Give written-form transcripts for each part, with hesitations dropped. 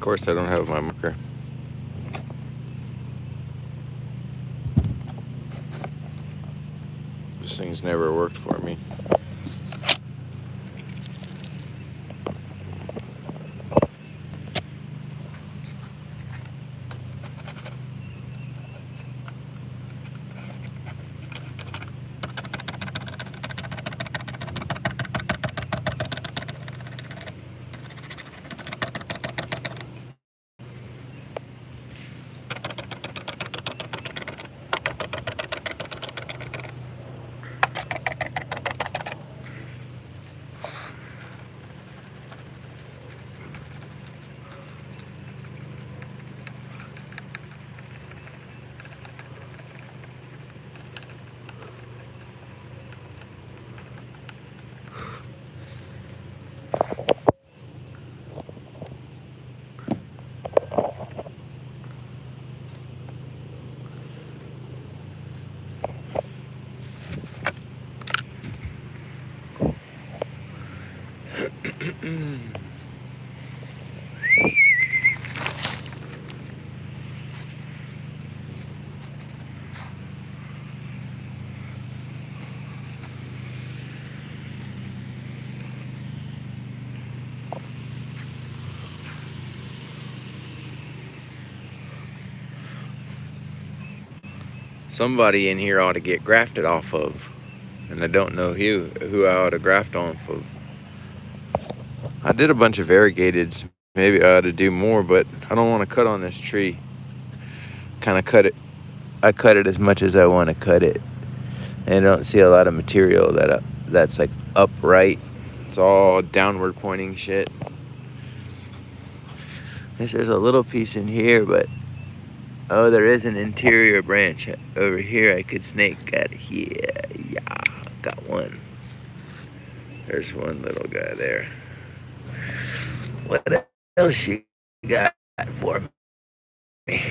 course I don't have my marker. This thing's never worked for me. Somebody in here ought to get grafted off of. And I don't know who I ought to graft off of. I did a bunch of variegateds. Maybe I ought to do more, but I don't want to cut on this tree. Kind of cut it. I cut it as much as I want to cut it. And I don't see a lot of material that's like upright. It's all downward pointing shit. There's a little piece in here, but oh, there is an interior branch over here. I could snake out of here. Yeah, got one. There's one little guy there. What else you got for me?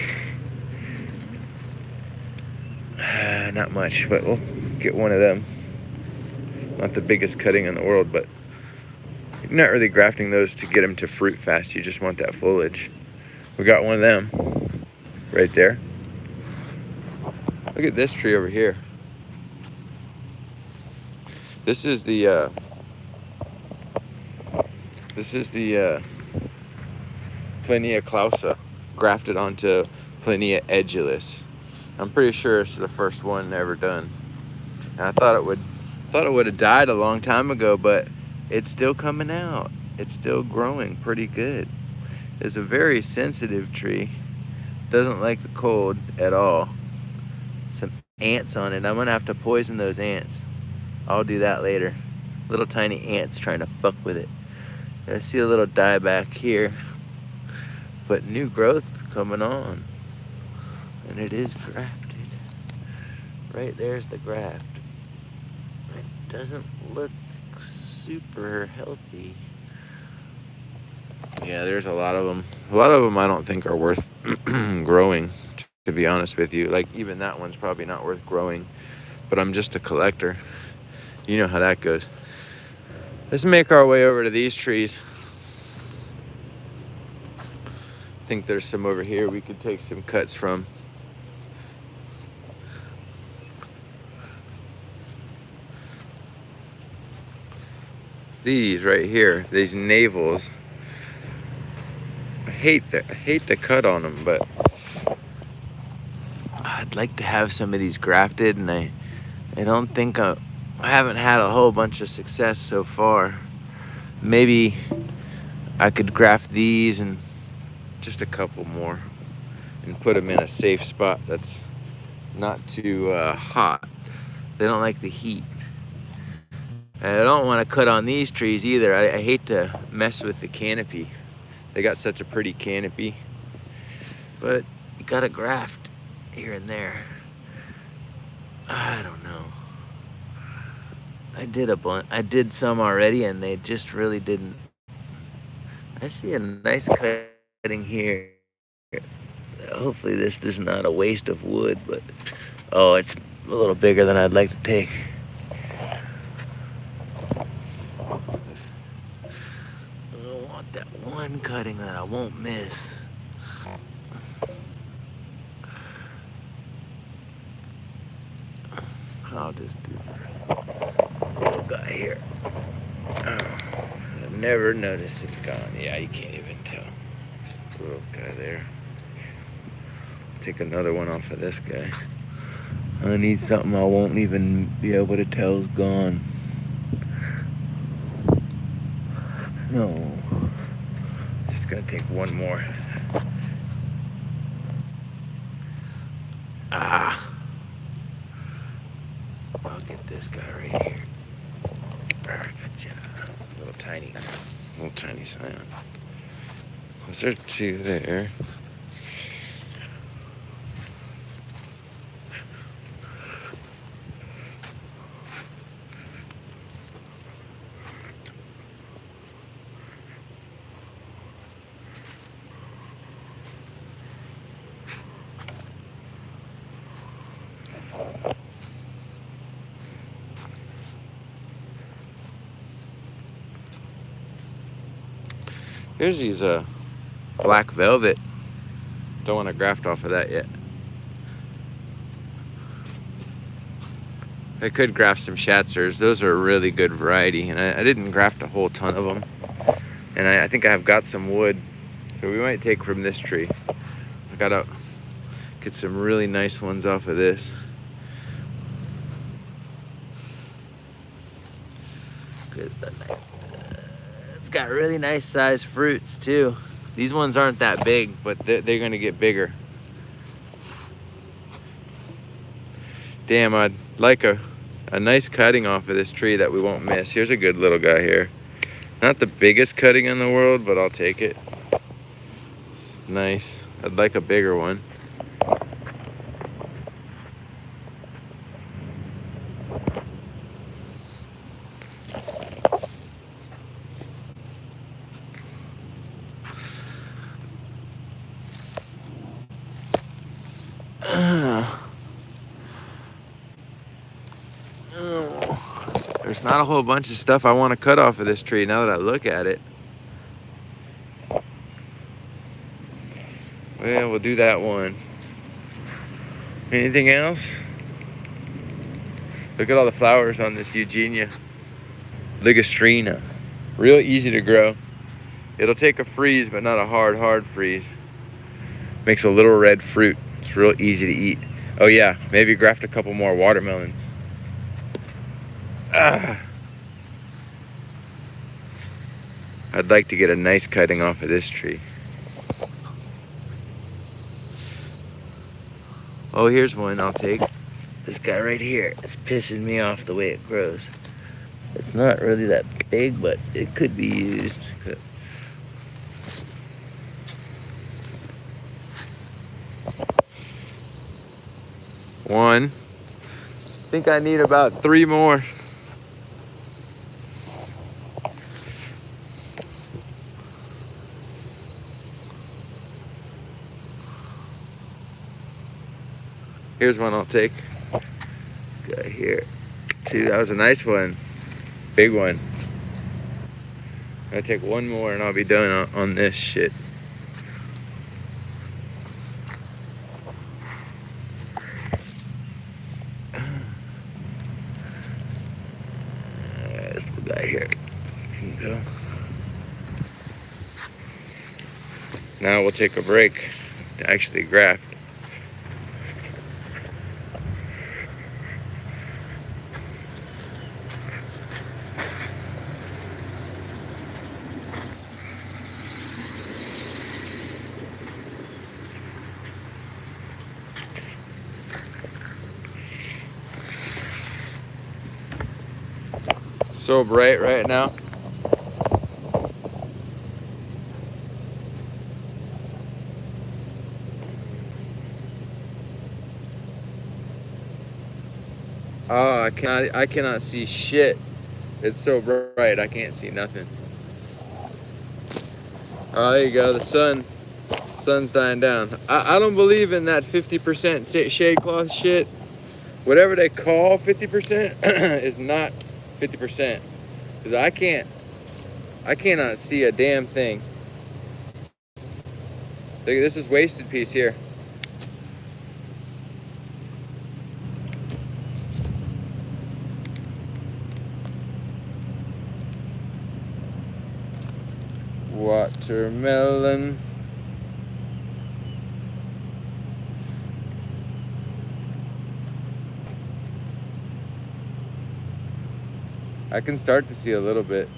Not much, but we'll get one of them. Not the biggest cutting in the world, but you're not really grafting those to get them to fruit fast. You just want that foliage. We got one of them right there. Look at this tree over here. This is the Plinia clausa grafted onto Plinia edulis. I'm pretty sure it's the first one ever done. And I thought it would have died a long time ago, but it's still coming out. It's still growing pretty good. It's a very sensitive tree. Doesn't like the cold at all. Some ants on it. I'm gonna have to poison those ants. I'll do that later. Little tiny ants trying to fuck with it. I see a little dieback here, but new growth coming on. And it is grafted. Right there's the graft. It doesn't look super healthy. Yeah, there's a lot of them. A lot of them I don't think are worth growing, to be honest with you. Like, even that one's probably not worth growing. But I'm just a collector. You know how that goes. Let's make our way over to these trees. I think there's some over here we could take some cuts from. These right here, these navels. I hate to cut on them, but I'd like to have some of these grafted, and I don't think I haven't had a whole bunch of success so far. Maybe I could graft these and just a couple more and put them in a safe spot that's not too hot. They don't like the heat. And I don't want to cut on these trees either. I hate to mess with the canopy. They got such a pretty canopy. But you gotta graft here and there. I don't know. I did some already, and they just really didn't. I see a nice cutting here. Hopefully this is not a waste of wood, but oh, it's a little bigger than I'd like to take. I don't want that one cutting that I won't miss. I'll just do this little guy here. Oh, I never noticed it's gone. Yeah, you can't even tell. Little guy there. Take another one off of this guy. I need something I won't even be able to tell is gone. No. Just gonna take one more. Ah. I'll get this guy right here. Alright, good job. Little tiny scion. Those are two there. Here's these black velvet. Don't want to graft off of that yet. I could graft some Schatzers. Those are a really good variety, and I didn't graft a whole ton of them. And I think I've got some wood, so we might take from this tree. I gotta get some really nice ones off of this. Good. It's got really nice sized fruits too. These ones aren't that big, but they're gonna get bigger. Damn, I'd like a nice cutting off of this tree that we won't miss. Here's a good little guy here. Not the biggest cutting in the world, but I'll take it. It's nice. I'd like a bigger one. There's not a whole bunch of stuff I want to cut off of this tree now that I look at it. Well, we'll do that one. Anything else? Look at all the flowers on this Eugenia. Ligostrina. Real easy to grow. It'll take a freeze, but not a hard freeze. Makes a little red fruit. It's real easy to eat. Oh yeah, maybe graft a couple more watermelons. I'd like to get a nice cutting off of this tree. Oh, here's one I'll take. This guy right here. It's pissing me off the way it grows. It's not really that big, but it could be used. One. I think I need about 3 more. Here's one I'll take. Guy here. 2. That was a nice one. Big one. I'll take one more and I'll be done on this shit. This guy here. Here you go. Now we'll take a break to actually graft. So bright right now. Oh, I cannot see shit. It's so bright, I can't see nothing. Oh, there you go, the sun's dying down. I don't believe in that 50% shade cloth shit. Whatever they call 50% is not 50%. Because I cannot see a damn thing. Look, this is wasted piece here. Watermelon. I can start to see a little bit.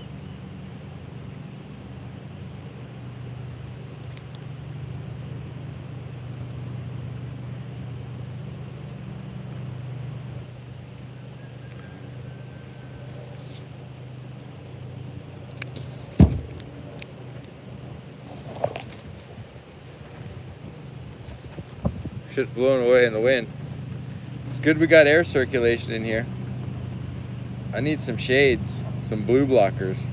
Shit's blowing away in the wind. It's good we got air circulation in here. I need some shades, some blue blockers.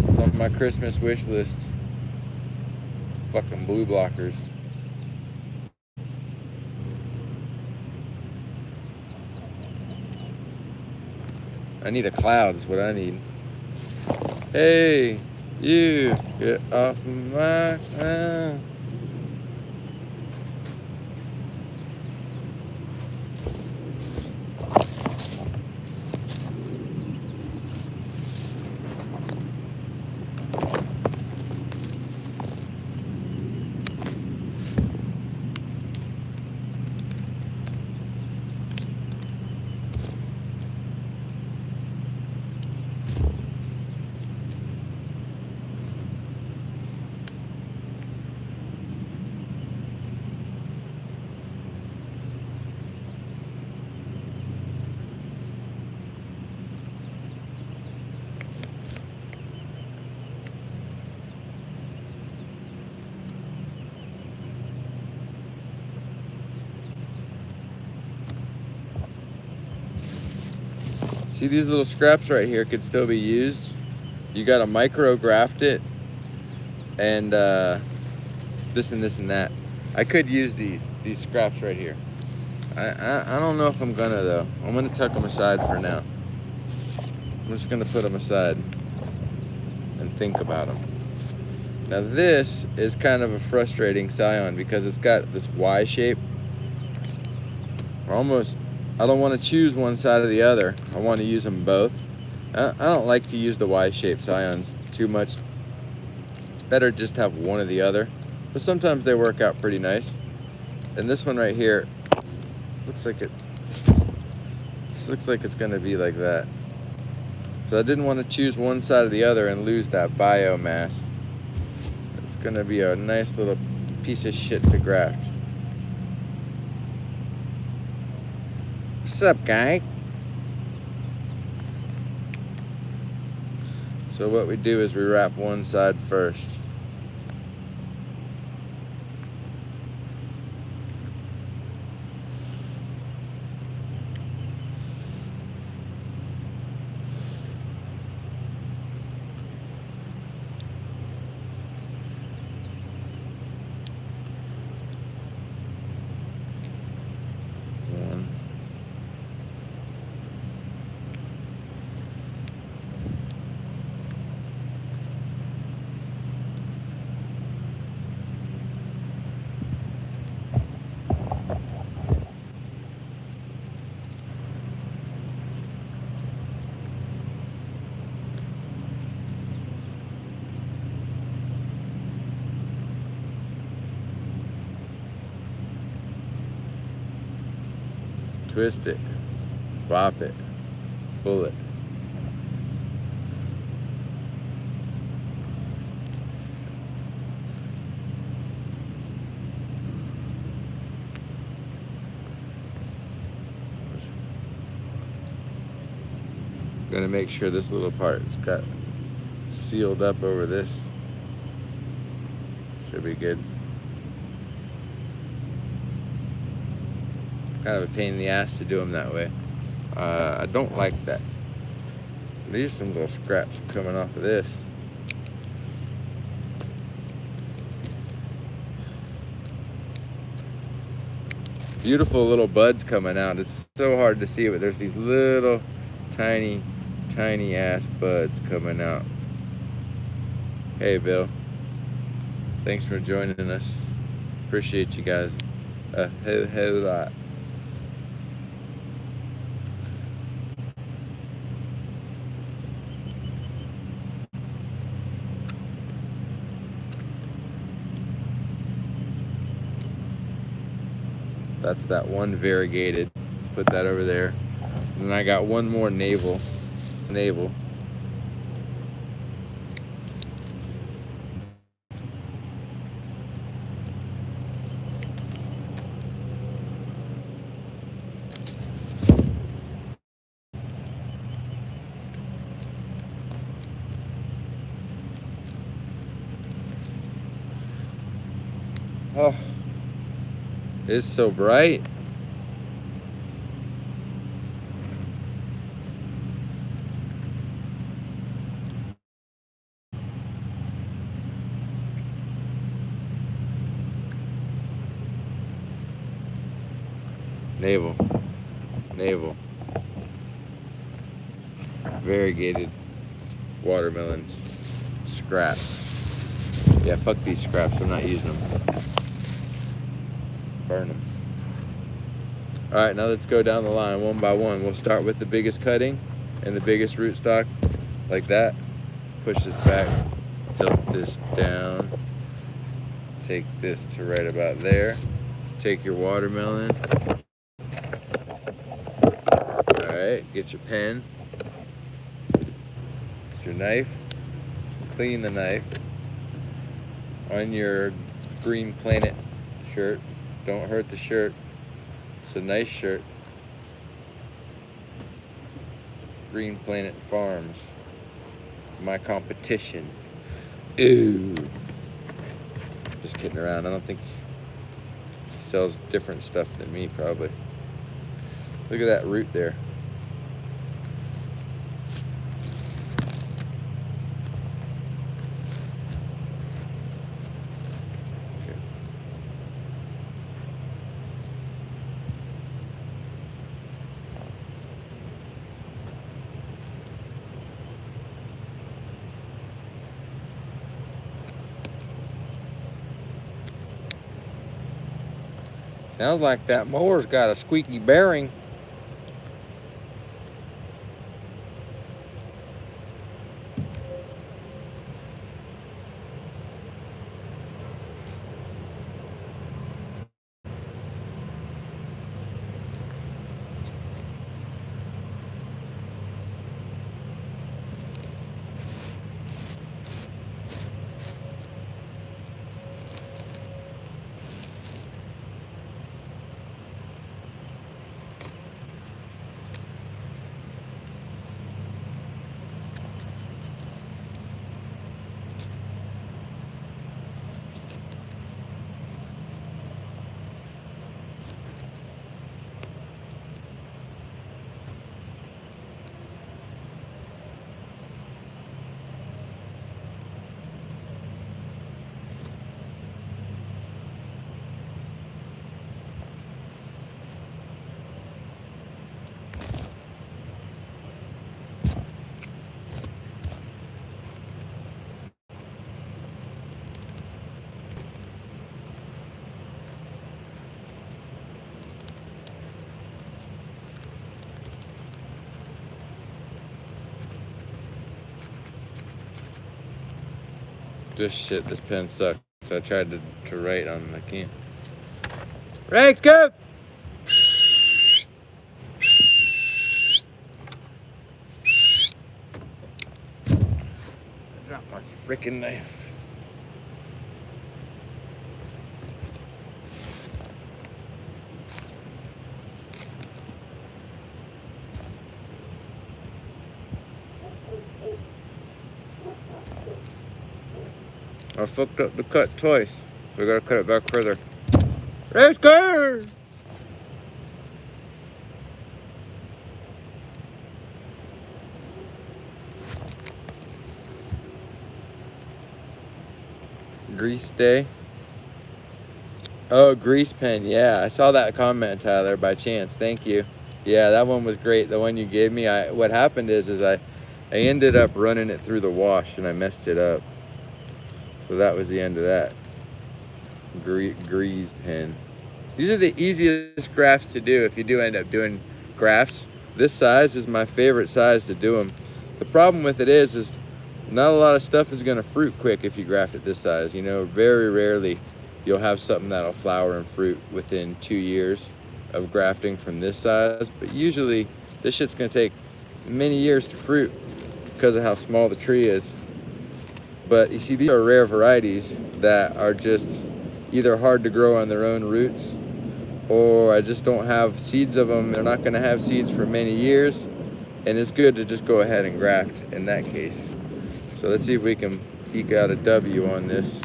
It's on my Christmas wish list. Fucking blue blockers. I need a cloud is what I need. Hey, you, get off my... See, these little scraps right here could still be used. You gotta micro graft it and this and this and that. I could use these scraps right here. I don't know if I'm gonna though. I'm gonna tuck them aside for now. I'm just gonna put them aside and think about them. Now this is kind of a frustrating scion because it's got this Y shape. I don't want to choose one side or the other. I want to use them both. I don't like to use the Y-shaped scions too much. It's better just to have one or the other. But sometimes they work out pretty nice. And this one right here looks like this looks like it's going to be like that. So I didn't want to choose one side or the other and lose that biomass. It's going to be a nice little piece of shit to graft. What's up, guy? So what we do is we wrap one side first. Twist it, bop it, pull it. Gonna make sure this little part is got sealed up over this. Should be good. Kind of a pain in the ass to do them that way. I don't like that. These are some little scraps coming off of this. Beautiful little buds coming out. It's so hard to see, but there's these little tiny tiny ass buds coming out. Hey, Bill. Thanks for joining us. Appreciate you guys a whole lot. That's that one variegated. Let's put that over there. And then I got one more navel. It's navel. Oh, it's so bright. Navel. Variegated watermelons. Scraps. Yeah, fuck these scraps. I'm not using them. Burn them. Alright, now let's go down the line one by one. We'll start with the biggest cutting and the biggest rootstock, like that. Push this back, tilt this down. Take this to right about there. Take your watermelon. Alright, get your pen. Get your knife. Clean the knife. On your Green Planet shirt. Don't hurt the shirt. It's a nice shirt. Green Planet Farms. My competition. Ooh. Just kidding around. I don't think he sells different stuff than me, probably. Look at that root there. Sounds like that mower's got a squeaky bearing. This pen sucks. I tried to write on the can. Rex, go! I dropped my freaking knife. I fucked up the cut twice. We gotta cut it back further. Let's go! Grease day. Oh, grease pen. Yeah, I saw that comment, Tyler, by chance. Thank you. Yeah, that one was great. The one you gave me. What happened is I I ended up running it through the wash and I messed it up. So that was the end of that grease pen. These are the easiest grafts to do if you do end up doing grafts. This size is my favorite size to do them. The problem with it is not a lot of stuff is gonna fruit quick if you graft it this size. You know, very rarely you'll have something that'll flower and fruit within 2 years of grafting from this size. But usually this shit's gonna take many years to fruit because of how small the tree is. But you see, these are rare varieties that are just either hard to grow on their own roots, or I just don't have seeds of them. They're not gonna have seeds for many years, and it's good to just go ahead and graft in that case. So let's see if we can eke out a W on this.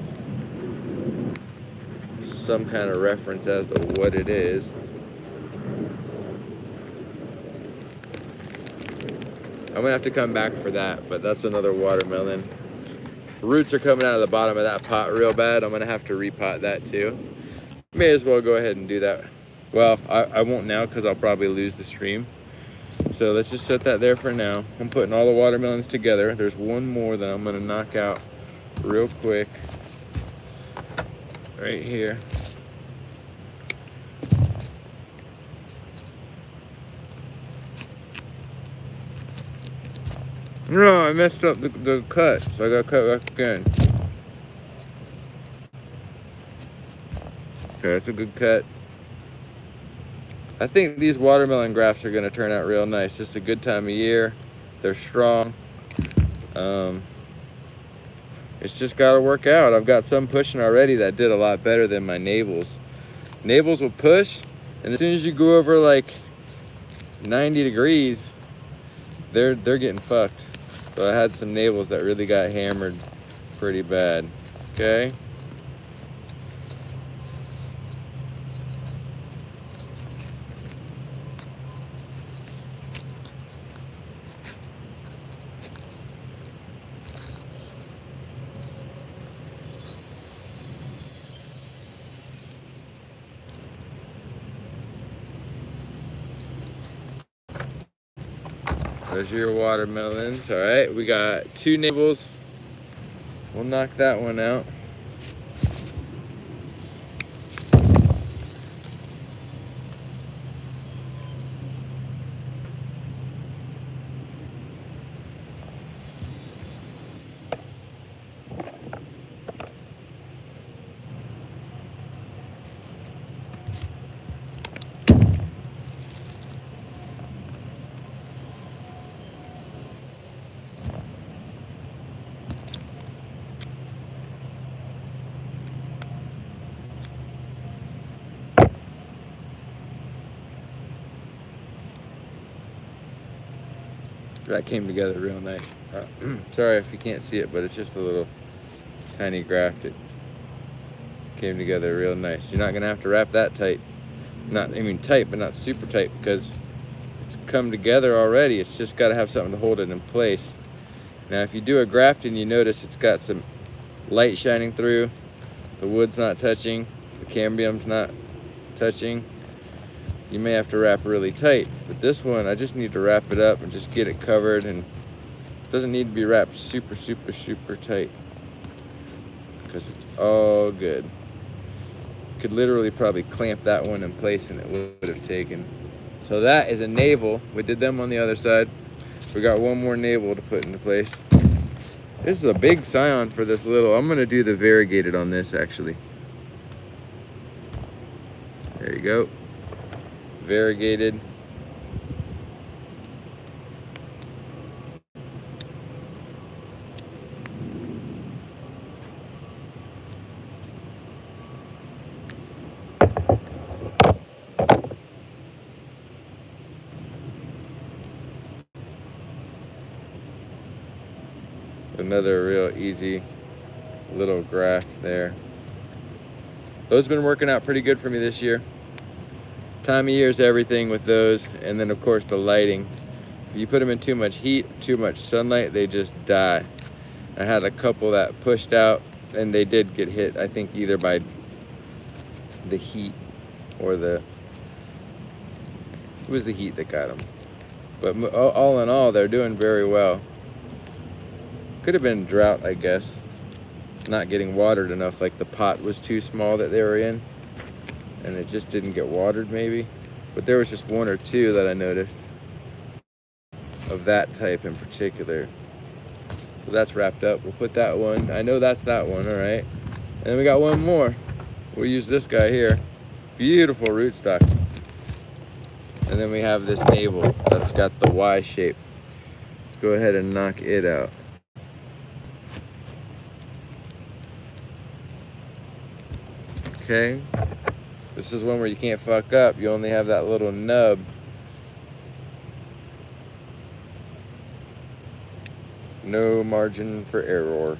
Some kind of reference as to what it is. I'm gonna have to come back for that, but that's another watermelon. Roots are coming out of the bottom of that pot real bad. I'm gonna have to repot that too. May as well go ahead and do that. Well, I won't now because I'll probably lose the stream. So let's just set that there for now. I'm putting all the watermelons together. There's one more that I'm gonna knock out real quick. Right here. No, I messed up the cut, so I gotta cut back again. Okay, that's a good cut. I think these watermelon grafts are gonna turn out real nice. It's a good time of year. They're strong. It's just gotta work out. I've got some pushing already that did a lot better than my navels. Navels will push, and as soon as you go over like 90 degrees, they're getting fucked. So I had some navels that really got hammered pretty bad. Okay. There's your watermelons. All right, we got 2 navels. We'll knock that one out. That came together real nice. Sorry if you can't see it, but it's just a little tiny graft. It came together real nice. You're not gonna have to wrap that tight. Tight, but not super tight because it's come together already. It's just gotta have something to hold it in place. Now, if you do a graft and you notice it's got some light shining through, the wood's not touching, the cambium's not touching, you may have to wrap really tight. But this one, I just need to wrap it up and just get it covered, and it doesn't need to be wrapped super, super, super tight because it's all good. Could literally probably clamp that one in place and it would have taken. So that is a navel. We did them on the other side. We got one more navel to put into place. This is a big scion for this little. I'm gonna do the variegated on this actually. There you go. Variegated. Another real easy little graft there. Those have been working out pretty good for me this year. Time of year is everything with those, and then of course the lighting. If you put them in too much heat, too much sunlight, they just die. I had a couple that pushed out and they did get hit, I think either by the heat or it was the heat that got them. But all in all, they're doing very well. Could have been drought, I guess. Not getting watered enough, like the pot was too small that they were in, and it just didn't get watered maybe. But there was just one or two that I noticed of that type in particular. So that's wrapped up. We'll put that one. I know that's that one, all right. And then we got one more. We'll use this guy here. Beautiful rootstock. And then we have this navel that's got the Y shape. Let's go ahead and knock it out. Okay. This is one where you can't fuck up. You only have that little nub. No margin for error.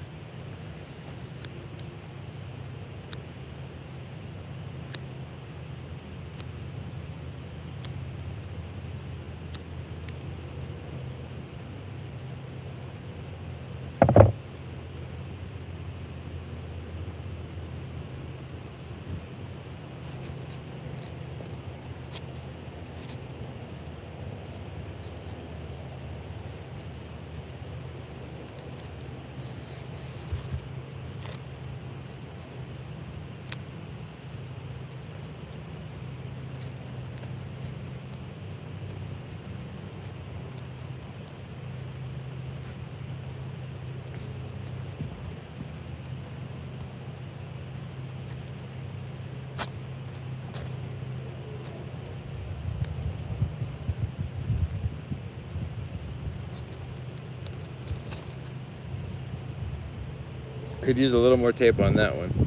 Could use a little more tape on that one.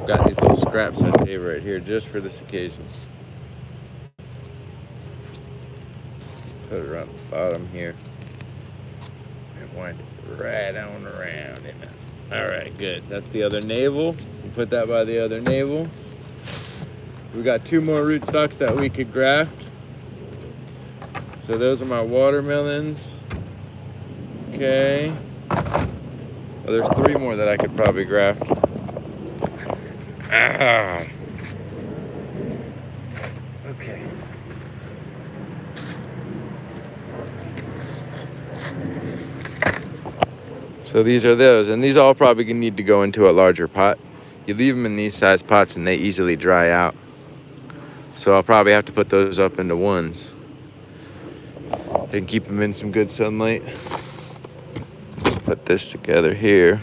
Got these little scraps I save right here just for this occasion. Put it around the bottom here. And wind it right on around in it. Alright, good. That's the other navel. We'll put that by the other navel. We got two more rootstocks that we could graft. So those are my watermelons. Okay. Oh, there's three more that I could probably graft. Ah. Okay. So these are those, and these all probably need to go into a larger pot. You leave them in these size pots and they easily dry out. So I'll probably have to put those up into ones and keep them in some good sunlight. Put this together here.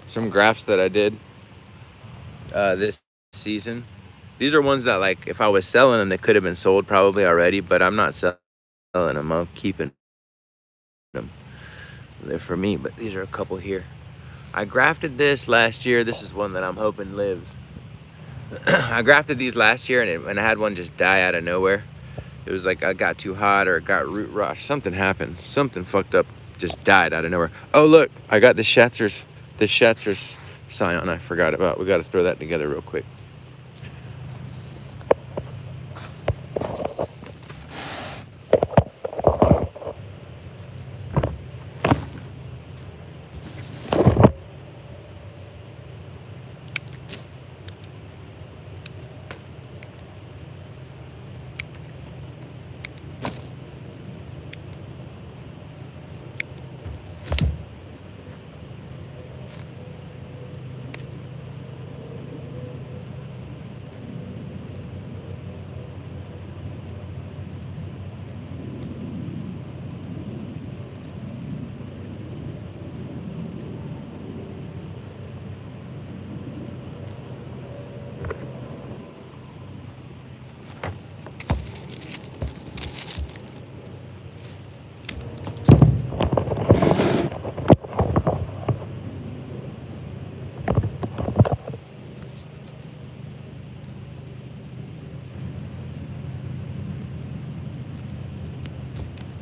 Some grafts that I did this season. These are ones that, like, if I was selling them, they could have been sold probably already, but I'm not selling them. I'm keeping them. They're for me, but these are a couple here. I grafted this last year. This is one that I'm hoping lives. I grafted these last year, and I had one just die out of nowhere. It was like I got too hot or it got root rot. Something happened. Something fucked up. Just died out of nowhere. Oh, look. I got the Schatzer's scion I forgot about. We got to throw that together real quick.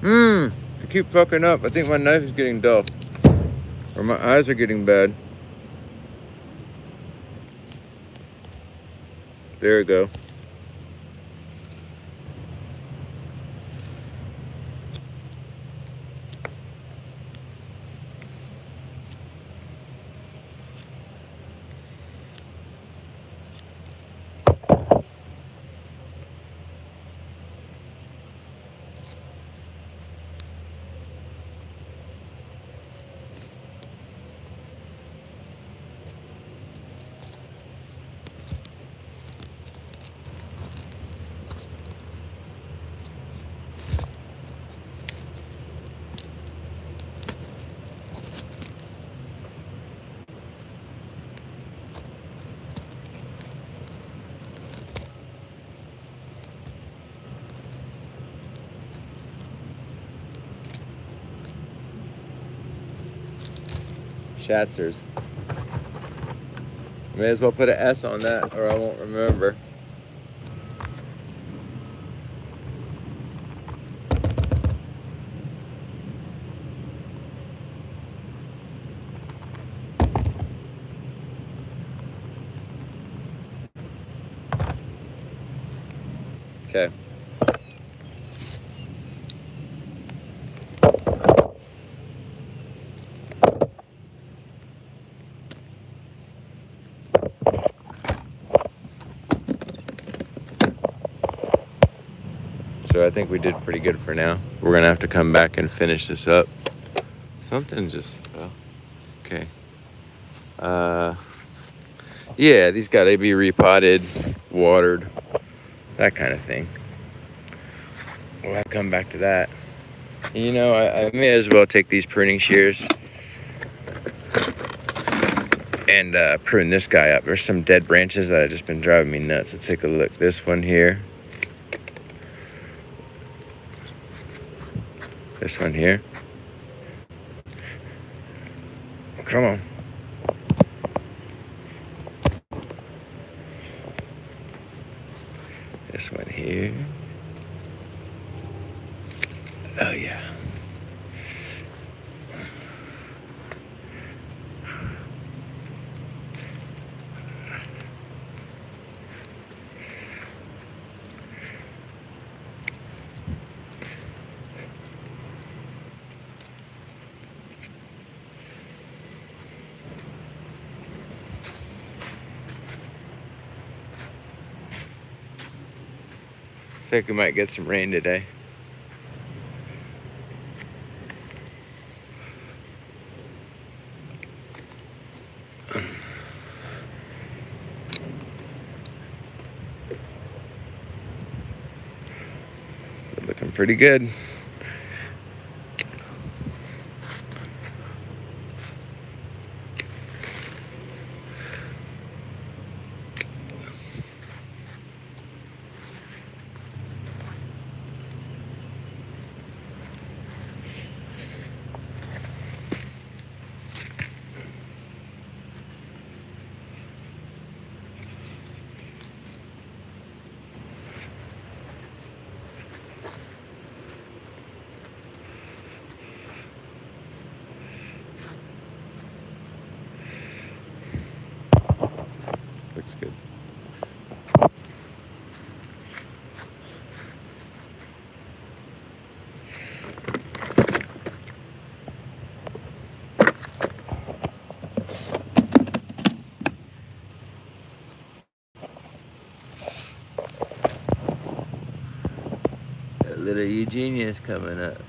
I keep fucking up. I think my knife is getting dull. Or my eyes are getting bad. There we go. Schatzers. May as well put an S on that or I won't remember. Okay. So I think we did pretty good for now. We're gonna have to come back and finish this up. Something just fell. Okay. Yeah, these gotta be repotted, watered, that kind of thing. We'll have to come back to that. You know, I may as well take these pruning shears and prune this guy up. There's some dead branches that have just been driving me nuts. Let's take a look. This one here. This one here. Come on. This one here. Oh yeah. Looks like we might get some rain today. Looking pretty good. Looks good. That little Eugenia is coming up.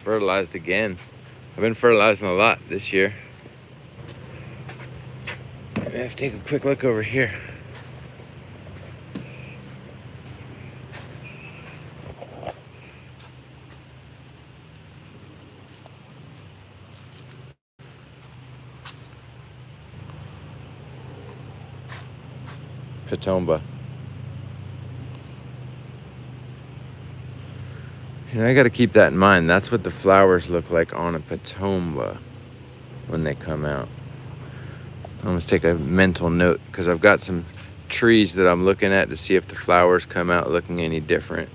Fertilized again. I've been fertilizing a lot this year. I have to take a quick look over here. Patomba. You know, I got to keep that in mind. That's what the flowers look like on a patomba when they come out. I almost take a mental note because I've got some trees that I'm looking at to see if the flowers come out looking any different.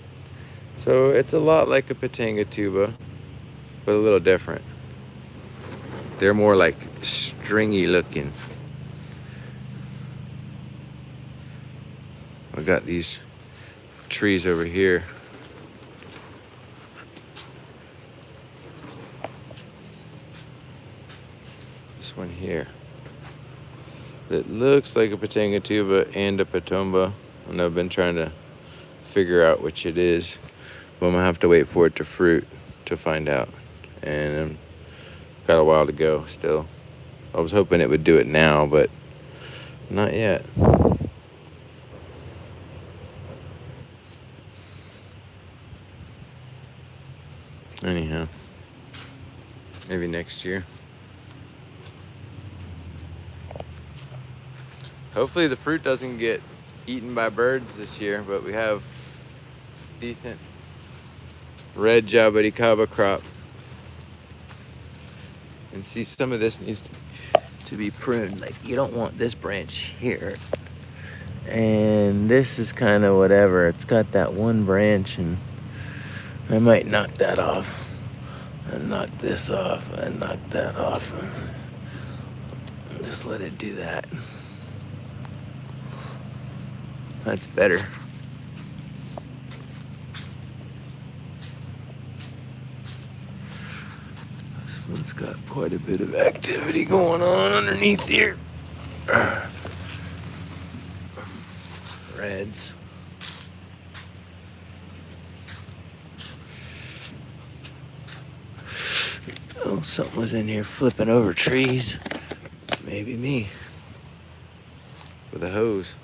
So it's a lot like a patanga tuba, but a little different. They're more like stringy looking. We got these trees over here. This one here. That looks like a patanga tuba and a patumba. And I've been trying to figure out which it is. But I'm gonna have to wait for it to fruit to find out. And got a while to go still. I was hoping it would do it now, but not yet. Anyhow, maybe next year. Hopefully the fruit doesn't get eaten by birds this year, but we have decent red jabuticaba crop. And see, some of this needs to be pruned. Like, you don't want this branch here. And this is kind of whatever. It's got that one branch, and I might knock that off. And knock this off. And knock that off. And just let it do that. That's better. This one's got quite a bit of activity going on underneath here. Reds. Oh, something was in here flipping over trees. Maybe me. With a hose.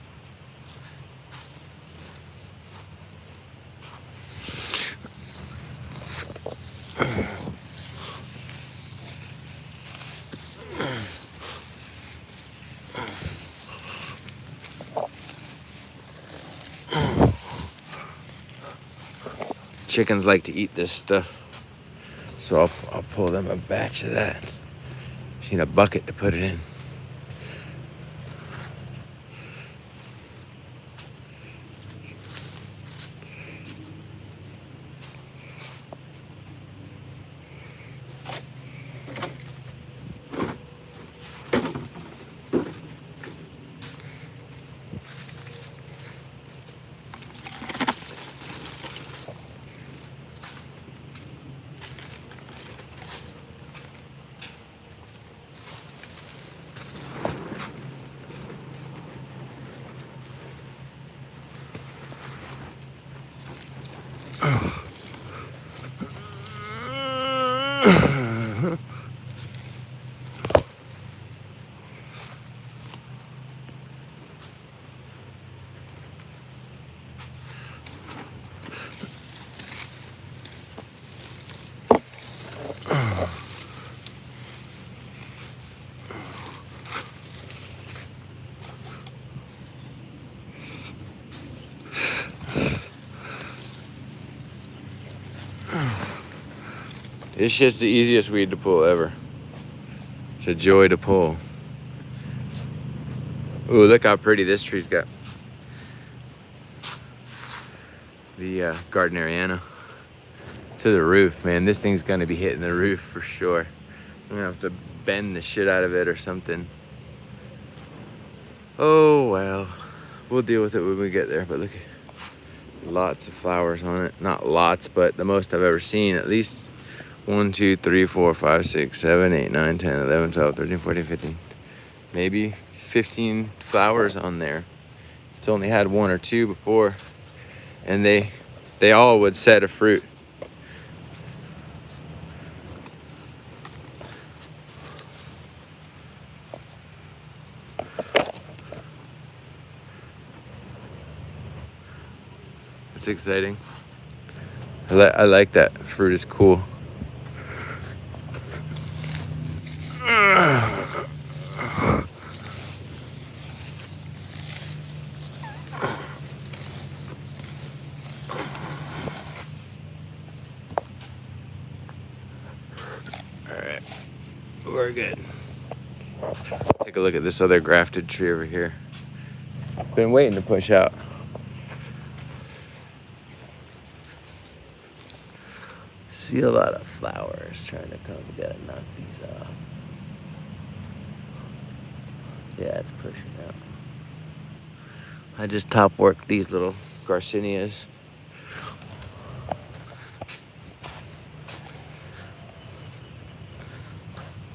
Chickens like to eat this stuff, so I'll pull them a batch of that. Just need a bucket to put it in. This shit's the easiest weed to pull ever. It's a joy to pull. Ooh, look how pretty this tree's got. The Gardneriana to the roof, man. This thing's gonna be hitting the roof for sure. I'm gonna have to bend the shit out of it or something. Oh well, we'll deal with it when we get there. But look, lots of flowers on it. Not lots, but the most I've ever seen. At least 1, 2, 3, 4, 5, 6, 7, 8, 9, 10, 11, 12, 13, 14, 15. Maybe 15 flowers on there. It's only had 1 or 2 before. And they all would set a fruit. It's exciting. I like that fruit is cool. Alright, we're good. Take a look at this other grafted tree over here. Been waiting to push out. See a lot of flowers trying to come. We gotta knock these off. Yeah, it's pushing out. I just top worked these little Garcinias.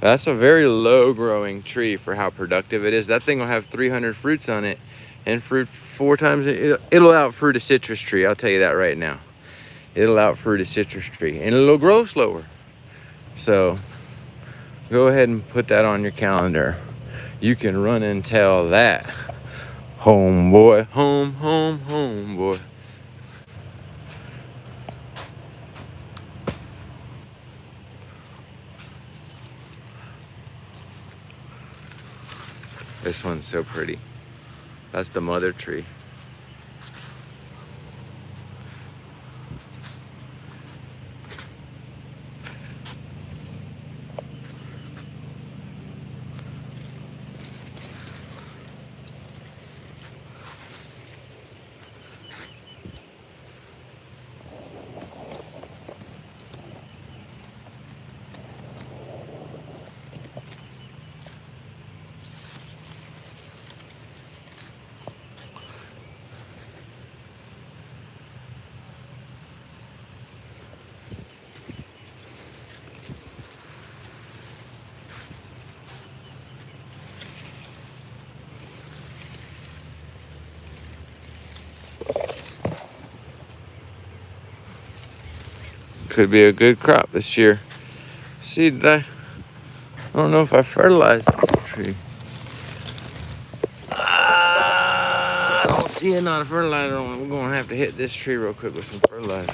That's a very low growing tree for how productive it is. That thing will have 300 fruits on it and fruit 4 times. It'll outfruit a citrus tree. I'll tell you that right now. It'll outfruit a citrus tree and it'll grow slower. So go ahead and put that on your calendar. You can run and tell that. Homeboy, homeboy. This one's so pretty. That's the mother tree. Could be a good crop this year. See, I don't know if I fertilized this tree. I don't see it not a fertilizer on. We're gonna have to hit this tree real quick with some fertilizer.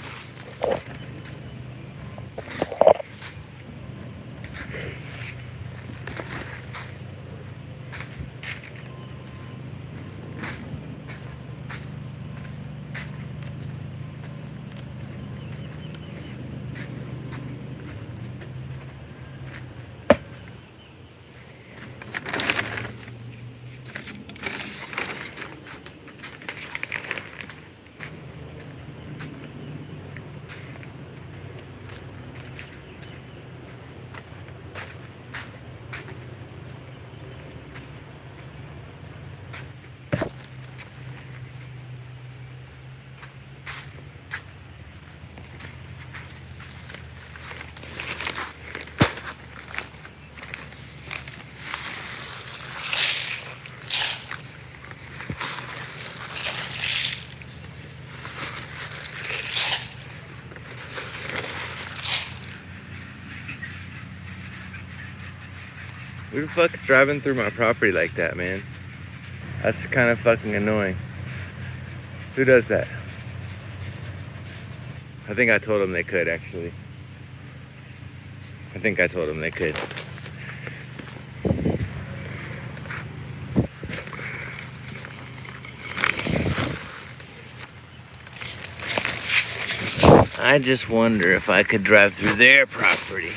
Who the fuck's driving through my property like that, man? That's kind of fucking annoying. Who does that? I think I told them they could, actually. I think I told them they could. I just wonder if I could drive through their property.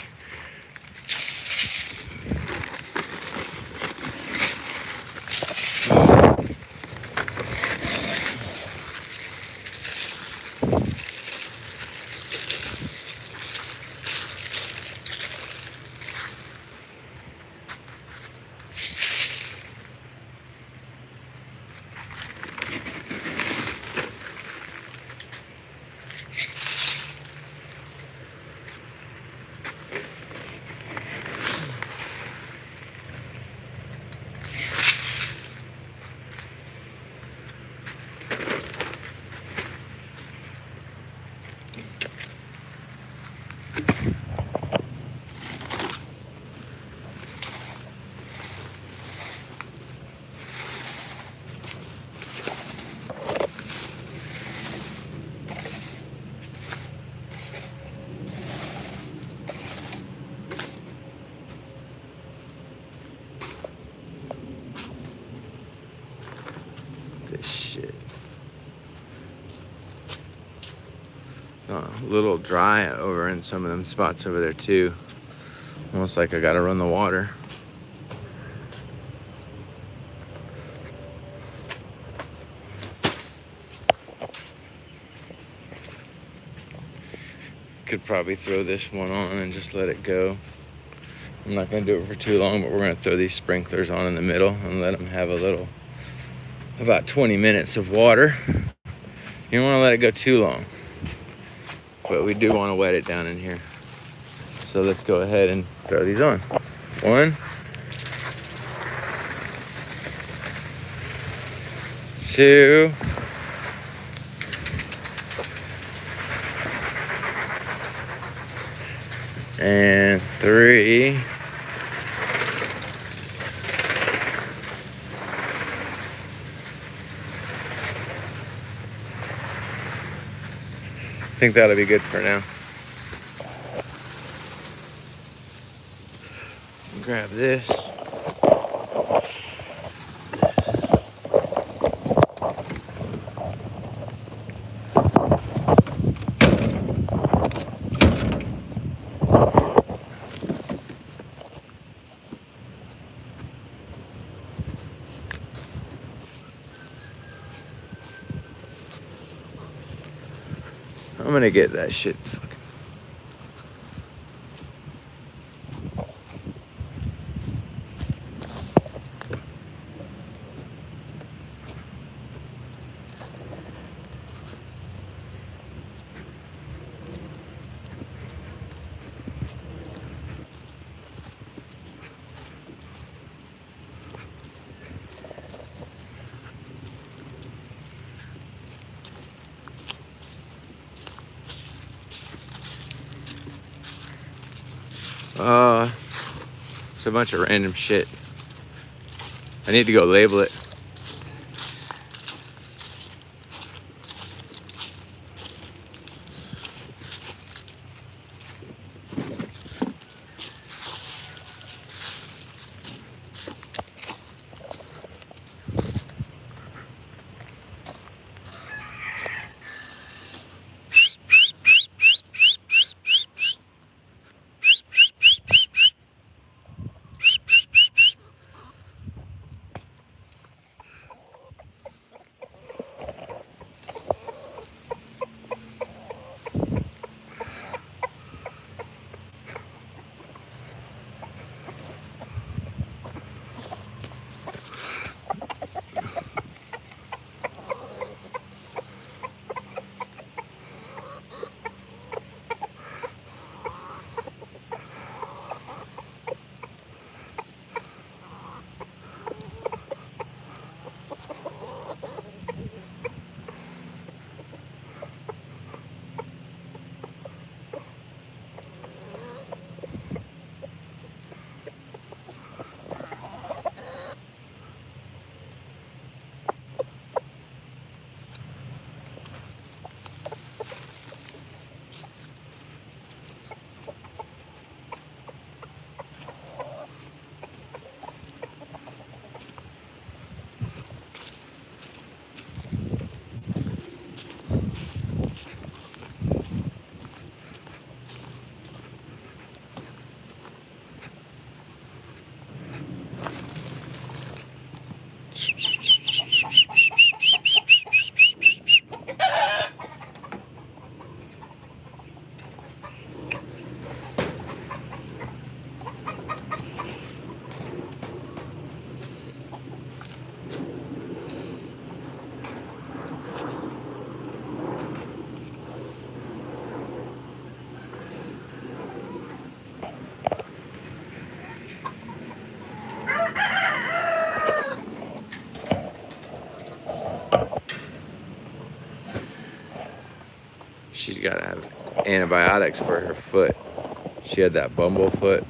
This shit. It's a little dry over in some of them spots over there too. Almost like I gotta run the water. could probably throw this one on and just let it go. I'm not going to do it for too long, but we're going to throw these sprinklers on in the middle and let them have a little, about 20 minutes of water. You don't want to let it go too long, but we do want to wet it down in here. So let's go ahead and throw these on. 1, 2, and 3. I think that'll be good for now. Grab this. I'm gonna get that shit. It's a bunch of random shit. I need to go label it. She's got to have antibiotics for her foot. She had that bumble foot.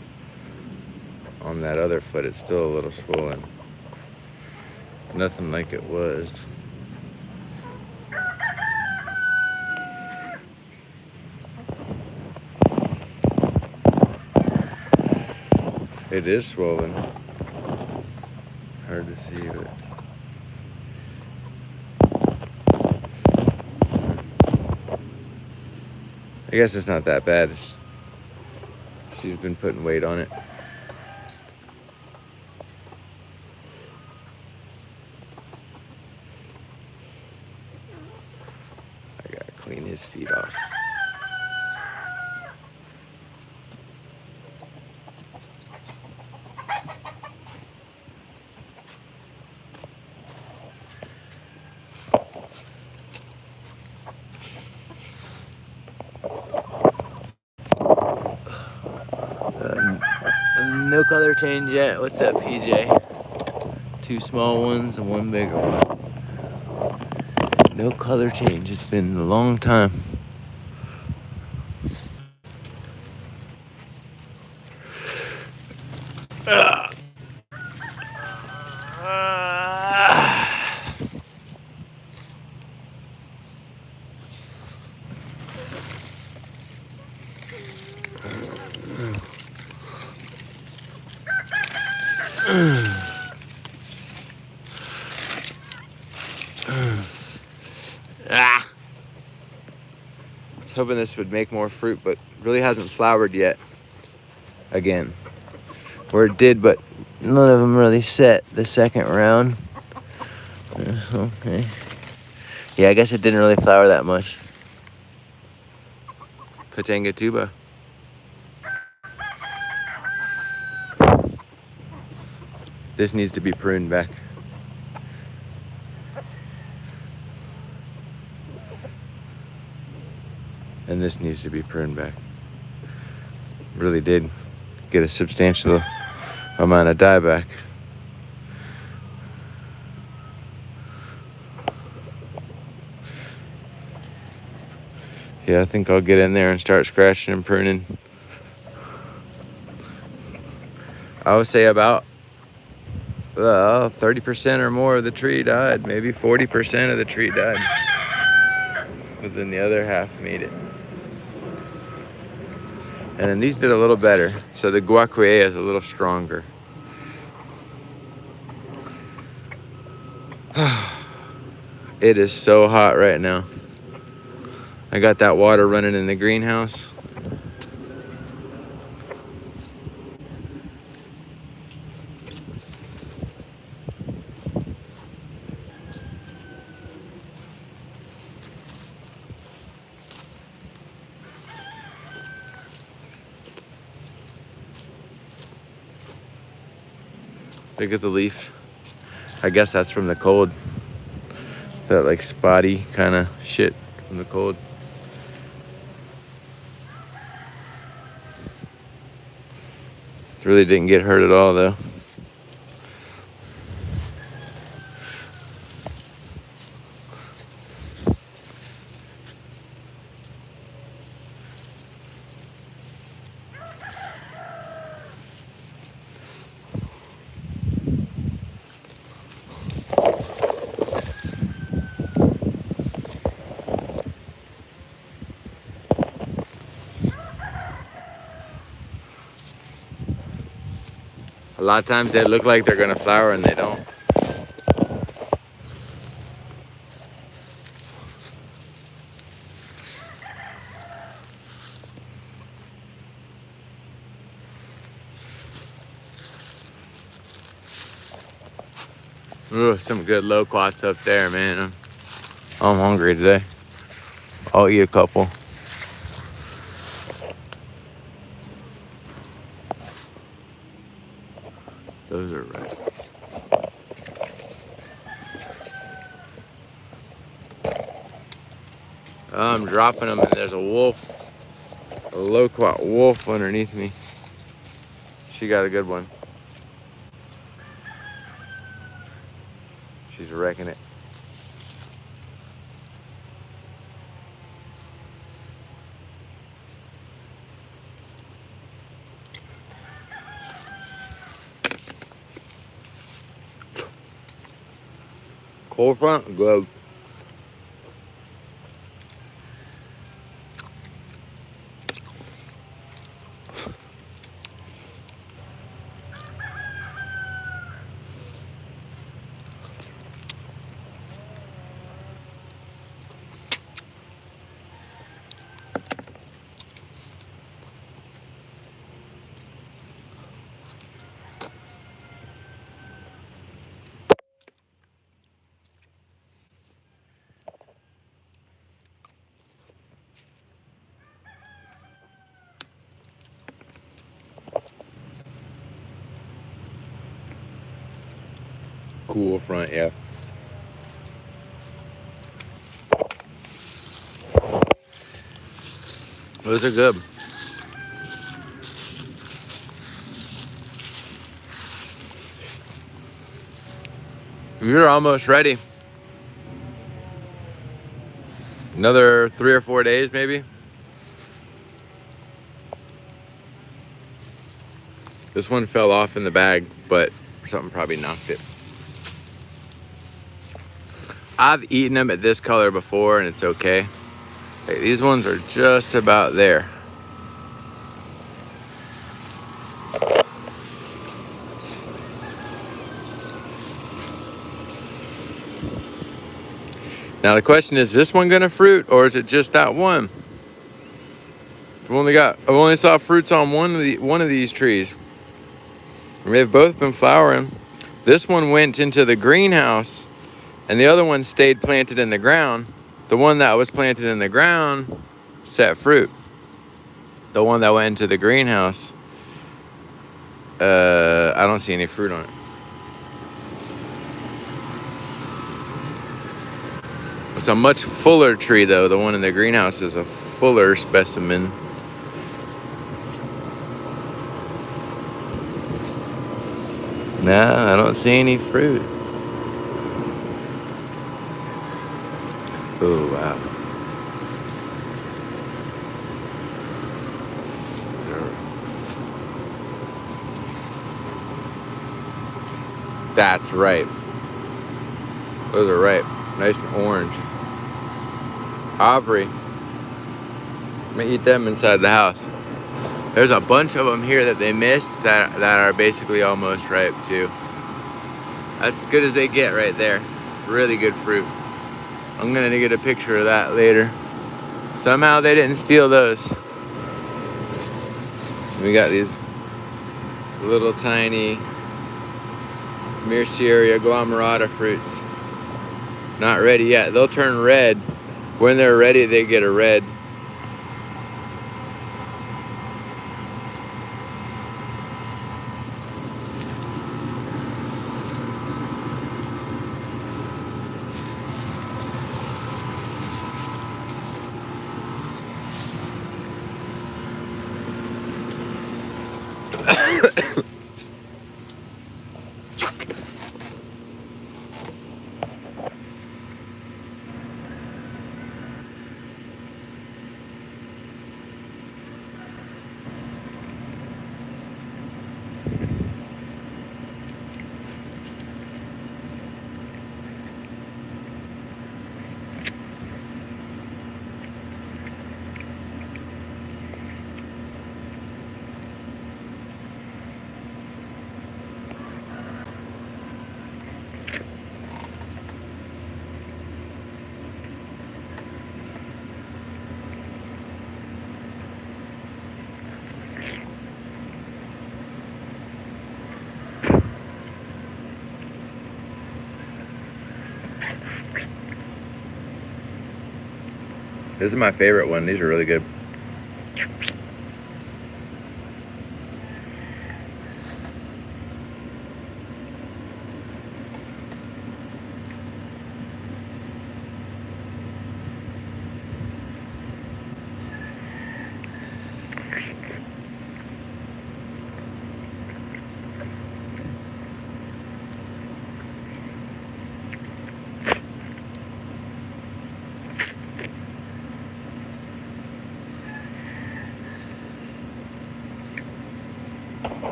On that other foot, it's still a little swollen. Nothing like it was. It is swollen. Hard to see, but I guess it's not that bad. She's been putting weight on it. I gotta clean his feet off. No color change yet. What's up, PJ? 2 small ones and 1 bigger one. No color change. It's been a long time. I was hoping this would make more fruit, but really hasn't flowered yet. Again, where it did, but none of them really set the second round. Okay. Yeah, I guess it didn't really flower that much. Patanga tuba. This needs to be pruned back. And this needs to be pruned back. Really did get a substantial amount of dieback. Yeah, I think I'll get in there and start scratching and pruning. I would say about 30% or more of the tree died. Maybe 40% of the tree died. But then the other half made it. And then these did a little better. So the guacuea is a little stronger. It is so hot right now. I got that water running in the greenhouse. Look at the leaf. I guess that's from the cold. That like spotty kind of shit from the cold. Really didn't get hurt at all though. A lot of times they look like they're gonna flower and they don't. Ooh, some good loquats up there, man. I'm hungry today. I'll eat a couple. Those are right. I'm dropping them and there's a wolf, a loquat wolf underneath me. She got a good one. She's wrecking it. Cold front, good. Cool front, yeah. Those are good. You're almost ready. Another 3 or 4 days, maybe. This one fell off in the bag, but something probably knocked it. I've eaten them at this color before, and it's okay. Hey, these ones are just about there. Now the question is this one gonna fruit, or is it just that one? I've only saw fruits on one of these trees. They've both been flowering. This one went into the greenhouse, and the other one stayed planted in the ground. The one that was planted in the ground set fruit. The one that went into the greenhouse, I don't see any fruit on it. It's a much fuller tree, though. The one in the greenhouse is a fuller specimen. No, I don't see any fruit. Oh, wow. That's ripe. Those are ripe. Nice and orange. Aubrey. I'm gonna eat them inside the house. There's a bunch of them here that they missed that are basically almost ripe too. That's as good as they get right there. Really good fruit. I'm gonna get a picture of that later. Somehow they didn't steal those. We got these little tiny Mircea glomerata fruits. Not ready yet. They'll turn red. When they're ready, they get a red. This is my favorite one. These are really good.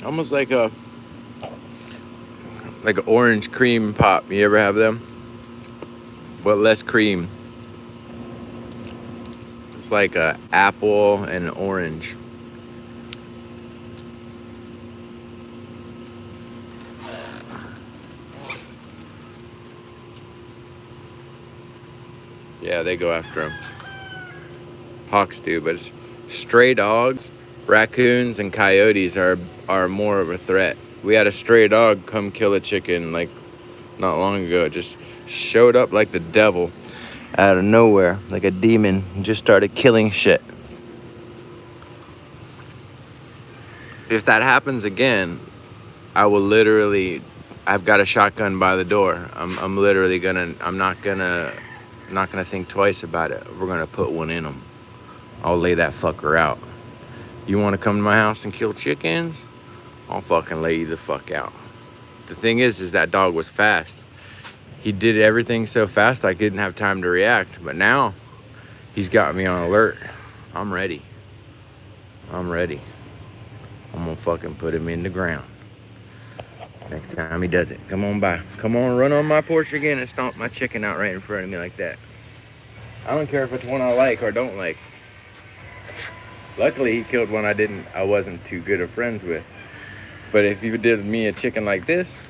Almost like an orange cream pop. You ever have them? But less cream. It's like a apple and an orange. Yeah, they go after them. Hawks do, but it's stray dogs, raccoons, and coyotes are more of a threat. We had a stray dog come kill a chicken like not long ago. It just showed up like the devil out of nowhere, like a demon, and just started killing shit. If that happens again, I will literally, I've got a shotgun by the door. I'm literally gonna, I'm not gonna think twice about it. We're gonna put one in them. I'll lay that fucker out. You wanna come to my house and kill chickens? I'll fucking lay you the fuck out. The thing is that dog was fast. He did everything so fast I didn't have time to react. But now, he's got me on alert. I'm ready. I'm ready. I'm gonna fucking put him in the ground. Next time he does it. Come on by. Come on, run on my porch again and stomp my chicken out right in front of me like that. I don't care if it's one I like or don't like. Luckily, he killed one I wasn't too good of friends with. But if you did me a chicken like this,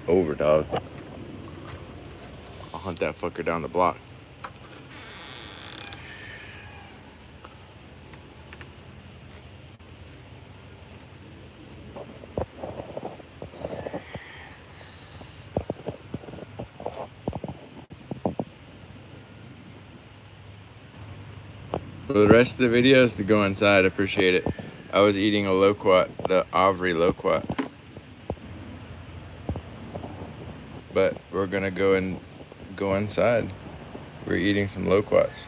over, dog. I'll hunt that fucker down the block. For the rest of the videos, to go inside, appreciate it. I was eating a loquat, the Avri loquat. But we're gonna go inside. We're eating some loquats.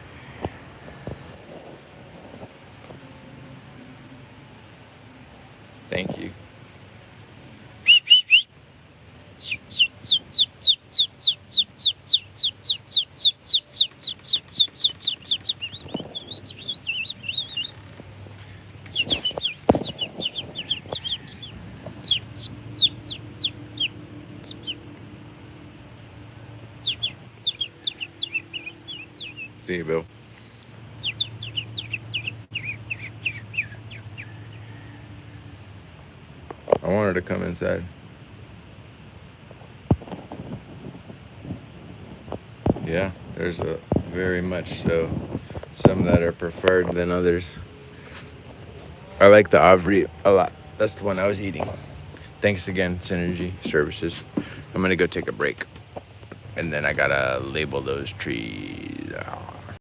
Thank you. See you, Bill. I want her to come inside. Yeah, there's a very much so. Some that are preferred than others. I like the Avri a lot. That's the one I was eating. Thanks again, Synergy Services. I'm gonna go take a break. And then I gotta label those trees.